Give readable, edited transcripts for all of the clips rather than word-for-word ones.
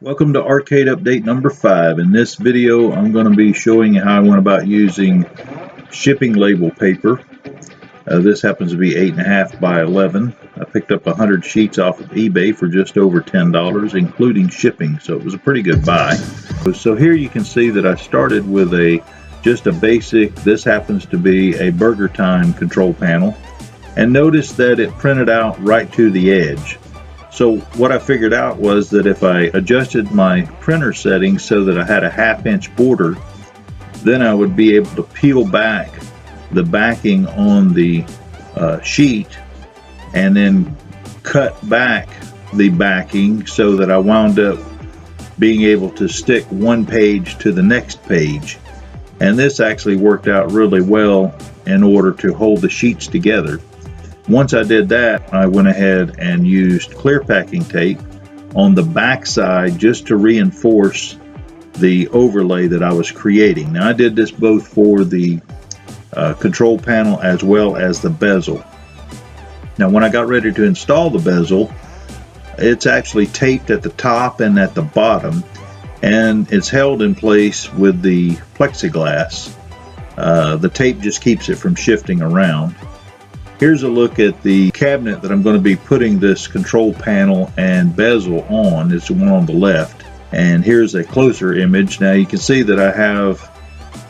Welcome to Arcade Update number 5. In this video, I'm going to be showing you how I went about using shipping label paper. This happens to be 8.5 by 11. I picked up 100 sheets off of eBay for just over $10, including shipping, so it was a pretty good buy. So here you can see that I started with just a basic, this happens to be a Burger Time control panel, and notice that it printed out right to the edge. So what I figured out was that if I adjusted my printer settings so that I had a 1/2-inch border, then I would be able to peel back the backing on the sheet and then cut back the backing so that I wound up being able to stick one page to the next page. And this actually worked out really well in order to hold the sheets together. Once I did that, I went ahead and used clear packing tape on the back side just to reinforce the overlay that I was creating. Now I did this both for the control panel as well as the bezel. Now when I got ready to install the bezel, it's actually taped at the top and at the bottom, and it's held in place with the plexiglass. The tape just keeps it from shifting around. Here's a look at the cabinet that I'm going to be putting this control panel and bezel on. It's the one on the left. And here's a closer image. Now you can see that I have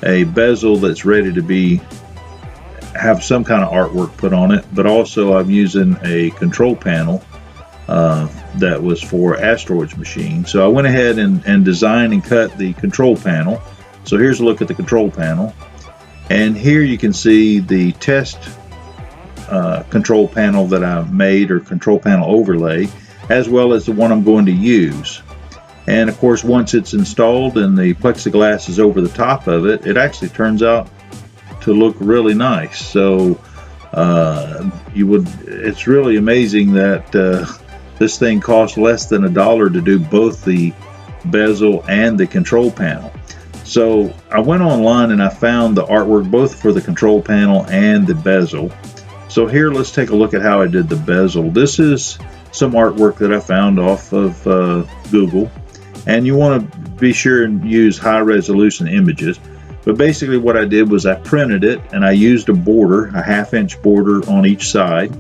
a bezel that's ready to have some kind of artwork put on it, but also I'm using a control panel that was for Asteroids machine. So I went ahead and designed and cut the control panel. So here's a look at the control panel. And here you can see the test control panel that I made, or control panel overlay, as well as the one I'm going to use. And of course, once it's installed and the plexiglass is over the top of it, it actually turns out to look really nice. So it's really amazing that this thing costs less than $1 to do both the bezel and the control panel. So I went online and I found the artwork both for the control panel and the bezel. So here, let's take a look at how I did the bezel. This is some artwork that I found off of Google, and you want to be sure and use high resolution images. But basically what I did was I printed it, and I used a border, a 1/2-inch border on each side,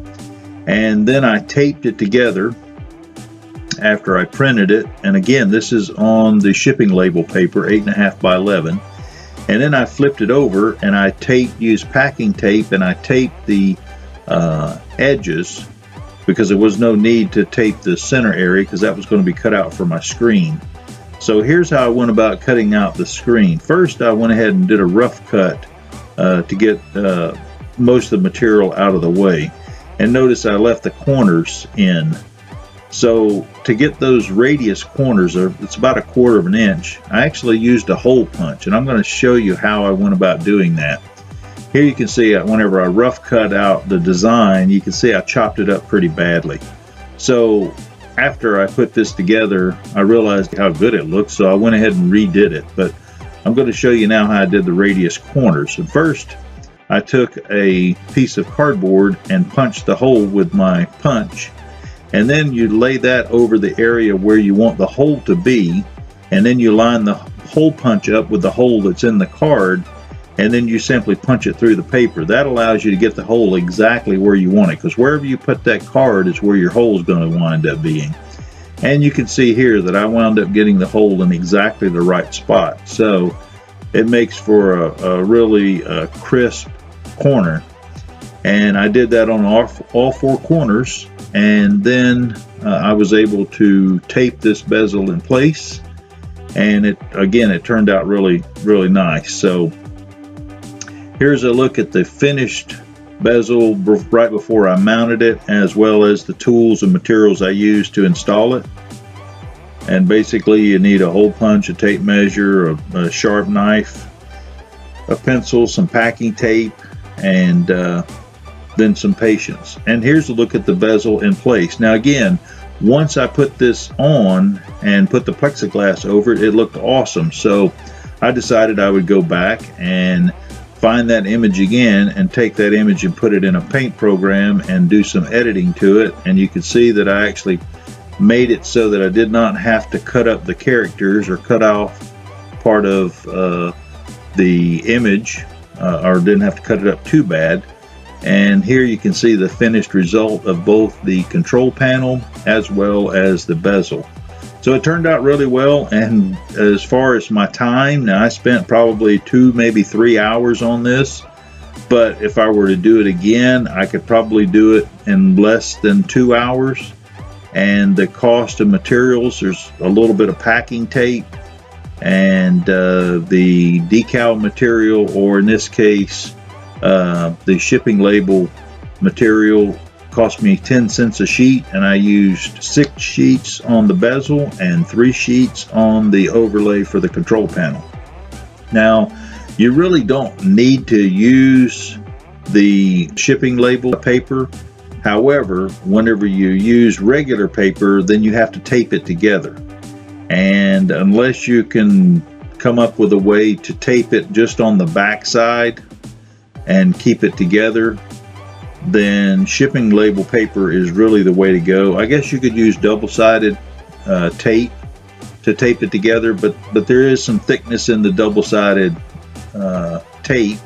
and then I taped it together after I printed it. And again, this is on the shipping label paper, 8.5 by 11. And then I flipped it over and I used packing tape, and I taped the edges, because there was no need to tape the center area because that was going to be cut out for my screen. So here's how I went about cutting out the screen. First, I went ahead and did a rough cut to get most of the material out of the way. And notice I left the corners in. So to get those radius corners, it's about 1/4 of an inch, I actually used a hole punch, and I'm going to show you how I went about doing that. Here you can see whenever I rough cut out the design, you can see I chopped it up pretty badly. So after I put this together, I realized how good it looked, so I went ahead and redid it. But I'm going to show you now how I did the radius corners. And first, I took a piece of cardboard and punched the hole with my punch. And then you lay that over the area where you want the hole to be, and then you line the hole punch up with the hole that's in the card, and then you simply punch it through the paper. That allows you to get the hole exactly where you want it, because wherever you put that card is where your hole is going to wind up being. And you can see here that I wound up getting the hole in exactly the right spot. So it makes for a really crisp corner. And I did that on all 4 corners, and then I was able to tape this bezel in place, and it turned out really, really nice. So here's a look at the finished bezel right before I mounted it, as well as the tools and materials I used to install it. And basically you need a hole punch, a tape measure, a sharp knife, a pencil, some packing tape, and then some patience. And here's a look at the bezel in place. Now again, once I put this on and put the plexiglass over it, it looked awesome. So I decided I would go back and find that image again and take that image and put it in a paint program and do some editing to it. And you can see that I actually made it so that I did not have to cut up the characters or cut off part of the image, or didn't have to cut it up too bad. And here you can see the finished result of both the control panel as well as the bezel. So it turned out really well. And as far as my time, now I spent probably 2, maybe 3 hours on this, but if I were to do it again, I could probably do it in less than 2 hours. And the cost of materials, there's a little bit of packing tape, and the decal material, or in this case the shipping label material, cost me 10 cents a sheet, and I used 6 sheets on the bezel and 3 sheets on the overlay for the control panel. Now, you really don't need to use the shipping label paper. However, whenever you use regular paper, then you have to tape it together. And unless you can come up with a way to tape it just on the back side and keep it together, then shipping label paper is really the way to go. I guess you could use double-sided tape to tape it together, but there is some thickness in the double-sided tape,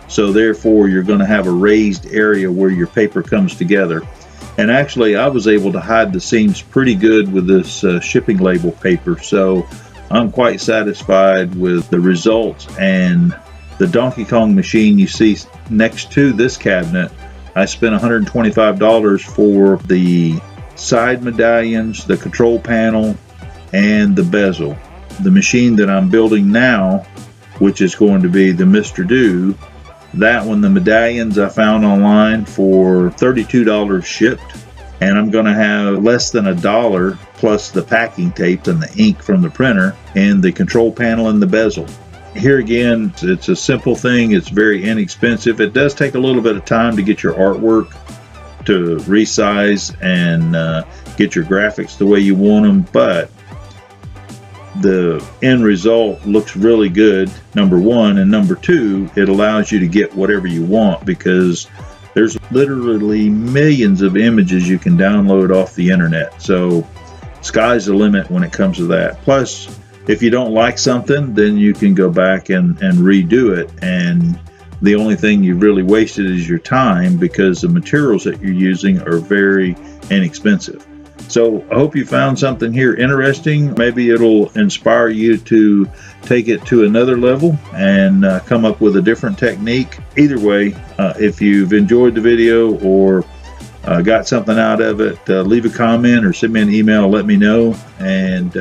so therefore you're going to have a raised area where your paper comes together. And actually, I was able to hide the seams pretty good with this shipping label paper, so I'm quite satisfied with the results. And the Donkey Kong machine you see next to this cabinet, I spent $125 for the side medallions, the control panel, and the bezel. The machine that I'm building now, which is going to be the Mr. Do, that one, the medallions I found online for $32 shipped, and I'm going to have less than $1 plus the packing tape and the ink from the printer and the control panel and the bezel. Here again, it's a simple thing. It's very inexpensive. It does take a little bit of time to get your artwork to resize and get your graphics the way you want them, but the end result looks really good, number one, and number two, it allows you to get whatever you want, because there's literally millions of images you can download off the internet. So sky's the limit when it comes to that. Plus, if you don't like something, then you can go back and redo it, and the only thing you've really wasted is your time, because the materials that you're using are very inexpensive. So I hope you found something here interesting. Maybe it'll inspire you to take it to another level and come up with a different technique. Either way, if you've enjoyed the video or got something out of it, leave a comment or send me an email, let me know. And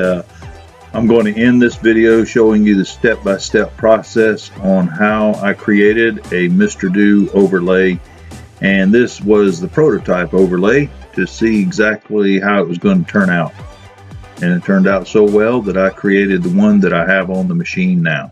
I'm going to end this video showing you the step-by-step process on how I created a Mr. Do overlay. And this was the prototype overlay to see exactly how it was going to turn out. And it turned out so well that I created the one that I have on the machine now.